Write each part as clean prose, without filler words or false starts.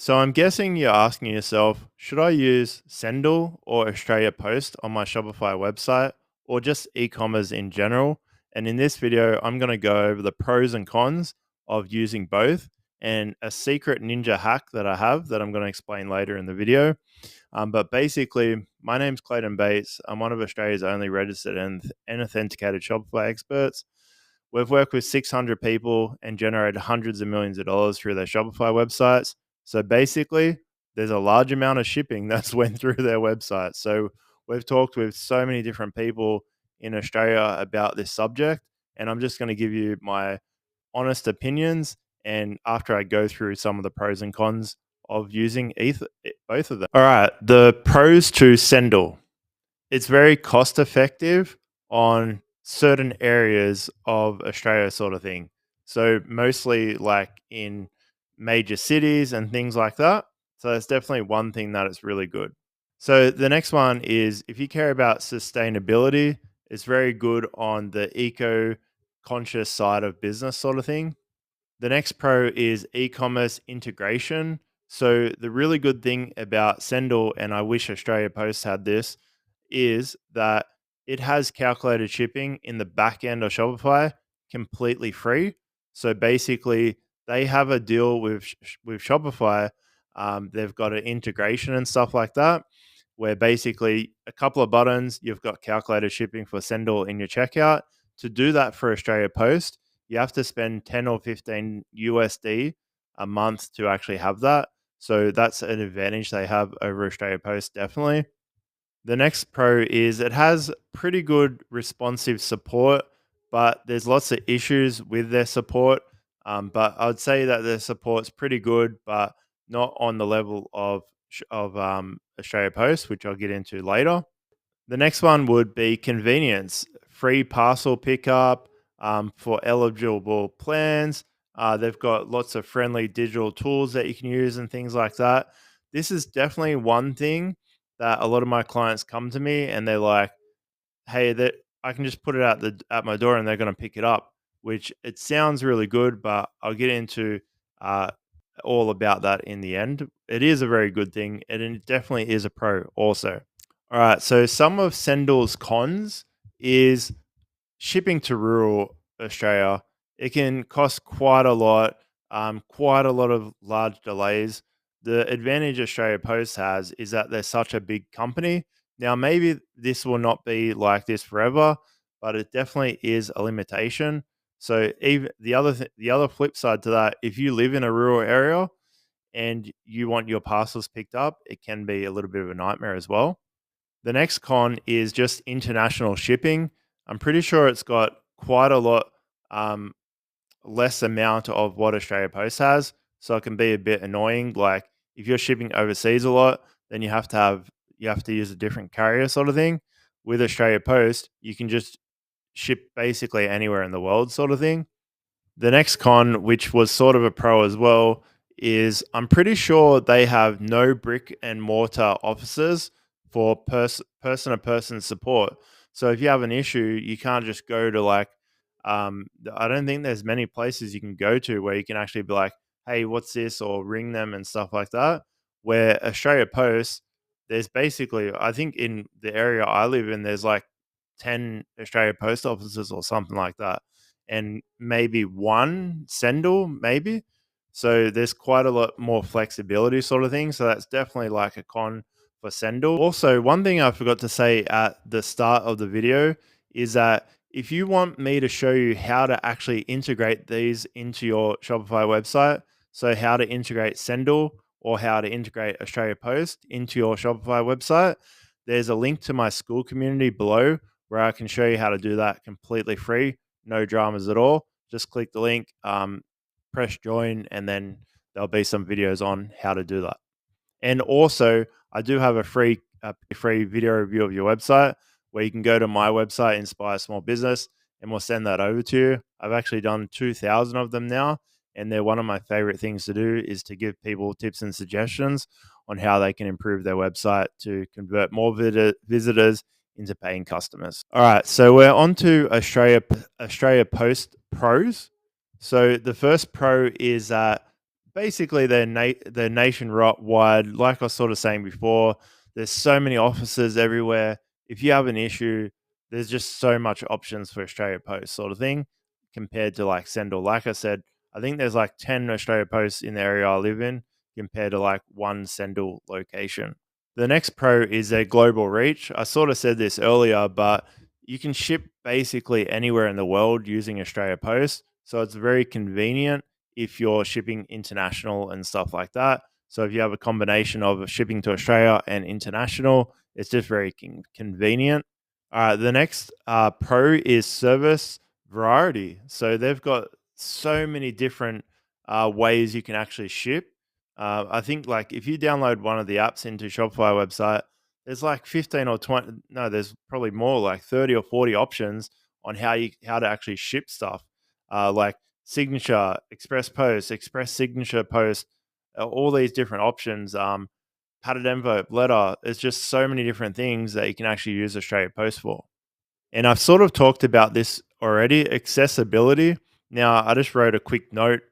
So I'm guessing you're asking yourself, should I use Sendle or Australia Post on my Shopify website or just e-commerce in general? And in this video, I'm going to go over the pros and cons of using both and a secret ninja hack that I have that I'm going to explain later in the video. But basically, my name's Clayton Bates. I'm one of Australia's only registered and authenticated Shopify experts. We've worked with 600 people and generated hundreds of millions of dollars through their Shopify websites. So basically, there's a large amount of shipping that's went through their website. So we've talked with so many different people in Australia about this subject, and I'm just going to give you my honest opinions. And after I go through some of the pros and cons of using both of them. All right, the pros to Sendle. It's very cost effective on certain areas of Australia, sort of thing. So mostly like in major cities and things like that. So that's definitely one thing that is really good. So the next one is if you care about sustainability, it's very good on the eco conscious side of business, sort of thing. The next pro is e-commerce integration. So the really good thing about Sendle, and I wish Australia Post had this, is that it has calculated shipping in the back end of Shopify completely free. So basically, they have a deal with Shopify. They've got an integration and stuff like that, where basically a couple of buttons, you've got calculated shipping for Sendle in your checkout. To do that for Australia Post, you have to spend 10 or 15 USD a month to actually have that. So that's an advantage they have over Australia Post, definitely. The next pro is it has pretty good responsive support, but there's lots of issues with their support. But I would say that their support's pretty good, but not on the level of Australia Post, which I'll get into later. The next one would be convenience, free parcel pickup for eligible plans. They've got lots of friendly digital tools that you can use and things like that. This is definitely one thing that a lot of my clients come to me and they're like, "Hey, that I can just put it at my door and they're going to pick it up," which it sounds really good, but I'll get into uh, all about that in the end. It is a very good thing, and it definitely is a pro also. All right, so some of Sendle's cons is shipping to rural Australia. It can cost quite a lot of large delays. The advantage Australia Post has is that they're such a big company. Now, maybe this will not be like this forever, but it definitely is a limitation. So, even the other flip side to that, if you live in a rural area and you want your parcels picked up, it can be a little bit of a nightmare as well. The next con is just international shipping. I'm pretty sure it's got quite a lot um, less amount of what Australia Post has, so it can be a bit annoying. Like if you're shipping overseas a lot, then you have to use a different carrier, sort of thing. With Australia Post, you can just ship basically anywhere in the world, sort of thing. The next con, which was sort of a pro as well, is I'm pretty sure they have no brick and mortar offices for person to person support. So if you have an issue, you can't just go to I don't think there's many places you can go to where you can actually be like, hey, what's this? Or ring them and stuff like that. Where Australia Post, there's basically, I think in the area I live in, there's like 10 Australia Post offices or something like that and maybe one Sendle, maybe. So there's quite a lot more flexibility, sort of thing. So that's definitely like a con for Sendle. Also, one thing I forgot to say at the start of the video is that if you want me to show you how to actually integrate these into your Shopify website, so how to integrate Sendle or how to integrate Australia Post into your Shopify website, there's a link to my school community below where I can show you how to do that completely free, no dramas at all. Just click the link, press join, and then there'll be some videos on how to do that. And also, I do have a free video review of your website where you can go to my website, Inspire Small Business, and we'll send that over to you. I've actually done 2,000 of them now, and they're one of my favorite things to do is to give people tips and suggestions on how they can improve their website to convert more visitors into paying customers. All right, so we're on to Australia Post pros. So the first pro is that basically they're nationwide. Like I was sort of saying before, there's so many offices everywhere. If you have an issue, there's just so much options for Australia Post sort of thing compared to like Sendle. Like I said, I think there's like 10 Australia Posts in the area I live in compared to like one Sendle location. The next pro is their global reach. I sort of said this earlier, but you can ship basically anywhere in the world using Australia Post. So it's very convenient if you're shipping international and stuff like that. So if you have a combination of shipping to Australia and international, it's just very convenient. The next pro is service variety. So they've got so many different ways you can actually ship. I think like if you download one of the apps into Shopify website, there's like 15 or 20, no, there's probably more, like 30 or 40 options on how to actually ship stuff. Like signature, express post, express signature post, all these different options. Padded envelope, letter. There's just so many different things that you can actually use Australia Post for. And I've sort of talked about this already, accessibility. Now, I just wrote a quick note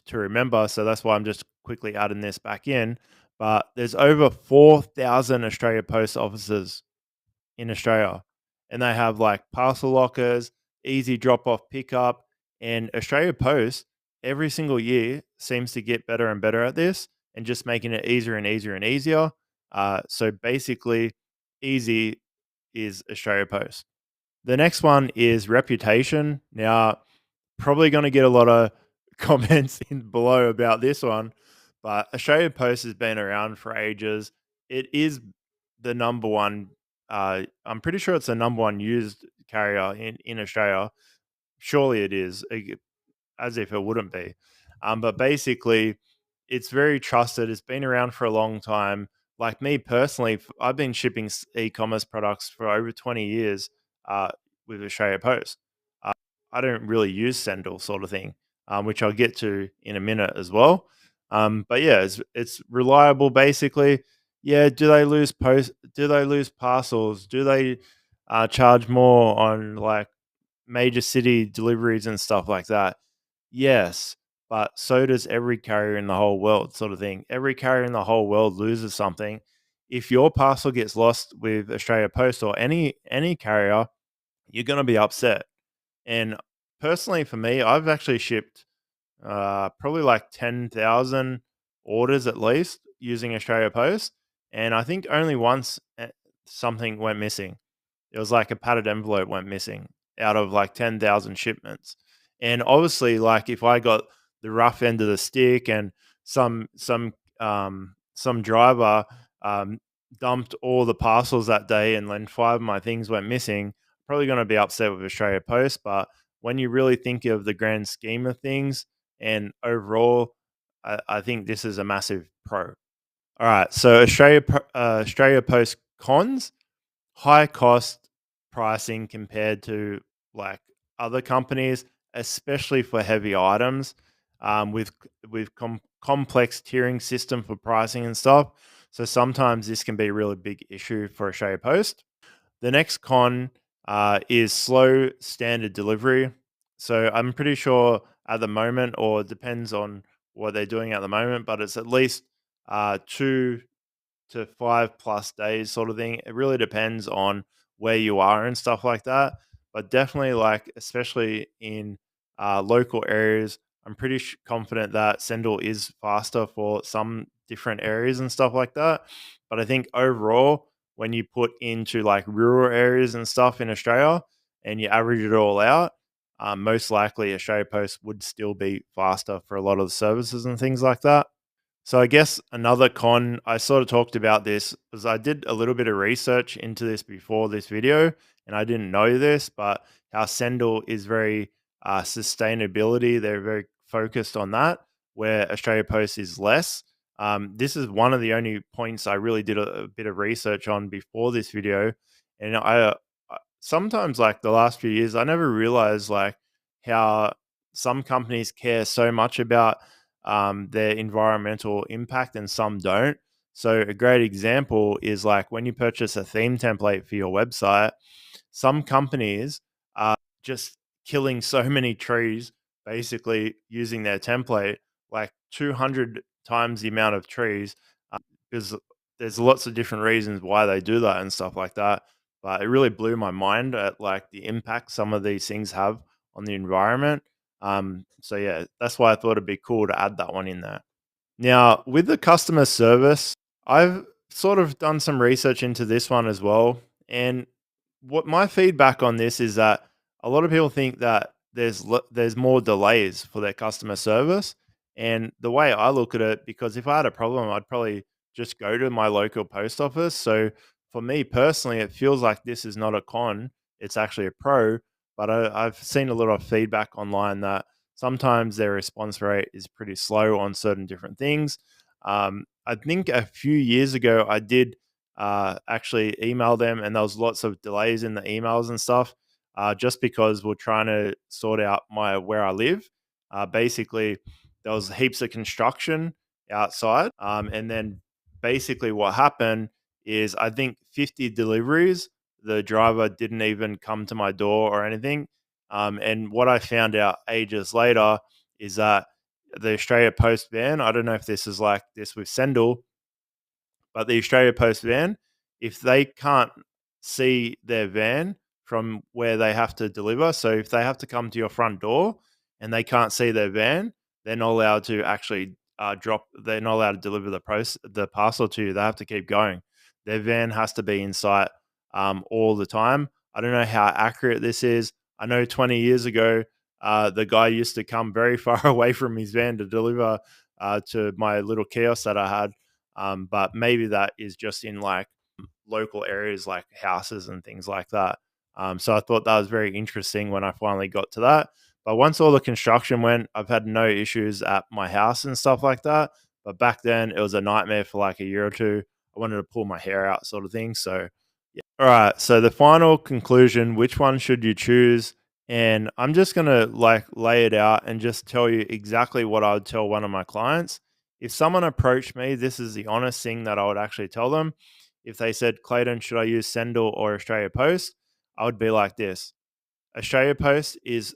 to remember, so that's why I'm just quickly adding this back in. But there's over 4,000 Australia Post offices in Australia, and they have like parcel lockers, easy drop off pickup, and Australia Post every single year seems to get better and better at this and just making it easier and easier and easier. So basically, easy is Australia Post. The next one is reputation. Now, probably going to get a lot of comments in below about this one, but Australia Post has been around for ages. It is the number one. I'm pretty sure it's the number one used carrier in Australia. Surely it is, as if it wouldn't be. But basically, it's very trusted. It's been around for a long time. Like me personally, I've been shipping e-commerce products for over 20 years uh, with Australia Post. Uh, I don't really use Sendle sort of thing, which I'll get to in a minute as well. But yeah, it's reliable basically. Yeah, do they lose post? Do they lose parcels? Do they charge more on like major city deliveries and stuff like that? Yes, but so does every carrier in the whole world, sort of thing. Every carrier in the whole world loses something. If your parcel gets lost with Australia Post or any carrier, you're going to be upset. And personally, for me, I've actually shipped probably like 10,000 orders at least using Australia Post, and I think only once something went missing. It was like a padded envelope went missing out of like 10,000 shipments. And obviously, like if I got the rough end of the stick and some driver dumped all the parcels that day and then five of my things went missing, probably going to be upset with Australia Post. But when you really think of the grand scheme of things and overall, I think this is a massive pro. All right, so Australia Post cons: high cost pricing compared to like other companies, especially for heavy items, with complex tiering system for pricing and stuff. So sometimes this can be a really big issue for Australia Post. The next con is slow standard delivery. So I'm pretty sure at the moment, or it depends on what they're doing at the moment, but it's at least 2 to 5 plus days sort of thing. It really depends on where you are and stuff like that. But definitely, like, especially in local areas, I'm pretty confident that Sendle is faster for some different areas and stuff like that. But I think overall, when you put into like rural areas and stuff in Australia and you average it all out, most likely Australia Post would still be faster for a lot of the services and things like that. So I guess another con, I sort of talked about this because I did a little bit of research into this before this video, and I didn't know this, but how Sendle is very sustainability. They're very focused on that, where Australia Post is less. This is one of the only points I really did a bit of research on before this video, and sometimes like the last few years, I never realized like how some companies care so much about their environmental impact and some don't. So a great example is like when you purchase a theme template for your website, some companies are just killing so many trees basically using their template. Like 200 times the amount of trees, because there's lots of different reasons why they do that and stuff like that. But it really blew my mind at like the impact some of these things have on the environment. So yeah, that's why I thought it'd be cool to add that one in there. Now, with the customer service, I've sort of done some research into this one as well. And what my feedback on this is that a lot of people think that there's more delays for their customer service. And the way I look at it, because if I had a problem, I'd probably just go to my local post office. So for me personally, it feels like this is not a con, it's actually a pro. But I've seen a lot of feedback online that sometimes their response rate is pretty slow on certain different things. I think a few years ago, I did actually email them, and there was lots of delays in the emails and stuff, just because we're trying to sort out my where I live. Basically, there was heaps of construction outside, and then basically what happened is I think 50 deliveries. The driver didn't even come to my door or anything. And what I found out ages later is that the Australia Post van, I don't know if this is like this with Sendle, but the Australia Post van, if they can't see their van from where they have to deliver, so if they have to come to your front door and they can't see their van, they're not allowed to actually drop. They're not allowed to deliver the parcel to you. They have to keep going. Their van has to be in sight all the time. I don't know how accurate this is. I know 20 years ago, the guy used to come very far away from his van to deliver to my little kiosk that I had, but maybe that is just in like local areas like houses and things like that. So I thought that was very interesting when I finally got to that. But once all the construction went, I've had no issues at my house and stuff like that. But back then, it was a nightmare for like a year or two. I wanted to pull my hair out, sort of thing. So all right. So the final conclusion, which one should you choose? And I'm just going to like lay it out and just tell you exactly what I would tell one of my clients. If someone approached me, this is the honest thing that I would actually tell them. If they said, Clayton, should I use Sendle or Australia Post? I would be like this. Australia Post is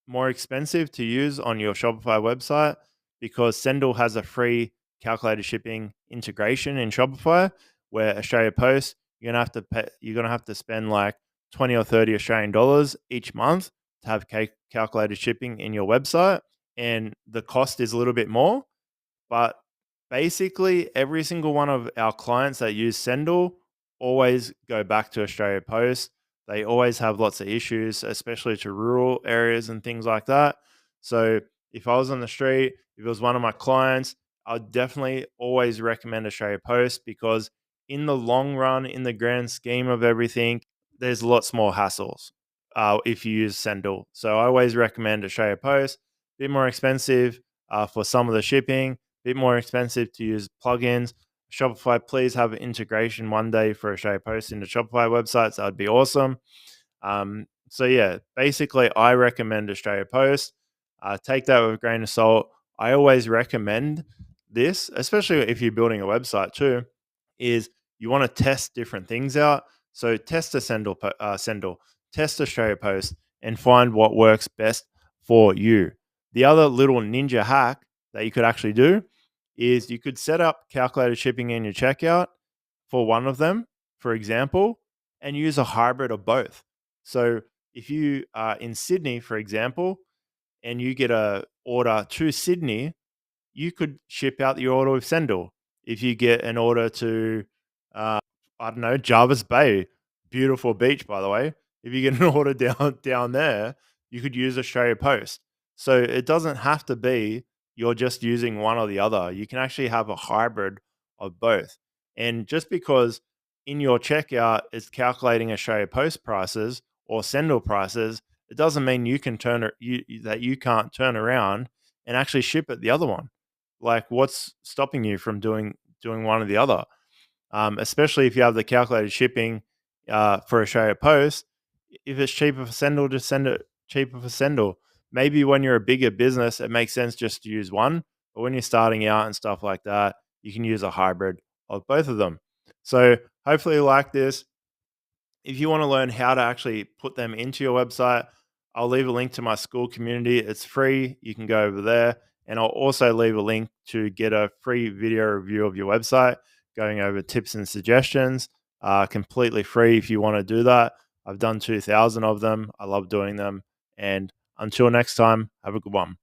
more expensive to use on your Shopify website because Sendle has a free calculated shipping integration in Shopify, where Australia Post you're gonna have to spend like 20 or 30 Australian dollars each month to have calculated shipping in your website, and the cost is a little bit more. But basically, every single one of our clients that use Sendle always go back to Australia Post. They always have lots of issues, especially to rural areas and things like that. So if I was on the street, if it was one of my clients, I'd definitely always recommend Australia Post because in the long run, in the grand scheme of everything, there's lots more hassles if you use Sendle. So I always recommend Australia Post. A bit more expensive for some of the shipping, bit more expensive to use plugins. Shopify, please have an integration one day for Australia Post into Shopify websites. That would be awesome. So yeah, basically, I recommend Australia Post. Take that with a grain of salt. I always recommend this, especially if you're building a website too, is you want to test different things out. So test a Sendle, test Australia Post, and find what works best for you. The other little ninja hack that you could actually do is you could set up calculated shipping in your checkout for one of them, for example, and use a hybrid of both. So if you are in Sydney, for example, and you get a order to Sydney, you could ship out your order with Sendle. If you get an order to, uh, I don't know, Jarvis Bay, beautiful beach, by the way. If you get an order down there, you could use Australia Post. So it doesn't have to be you're just using one or the other. You can actually have a hybrid of both. And just because in your checkout it's calculating Australia Post prices or Sendle prices, it doesn't mean you can that you can't turn around and actually ship it the other one. Like, what's stopping you from doing one or the other? Especially if you have the calculated shipping for Australia Post. If it's cheaper for Sendle, just send it cheaper for Sendle. Maybe when you're a bigger business, it makes sense just to use one. But when you're starting out and stuff like that, you can use a hybrid of both of them. So hopefully you like this. If you want to learn how to actually put them into your website, I'll leave a link to my school community. It's free. You can go over there And I'll also leave a link to get a free video review of your website, going over tips and suggestions, completely free if you want to do that. I've done 2,000 of them. I love doing them. And until next time, have a good one.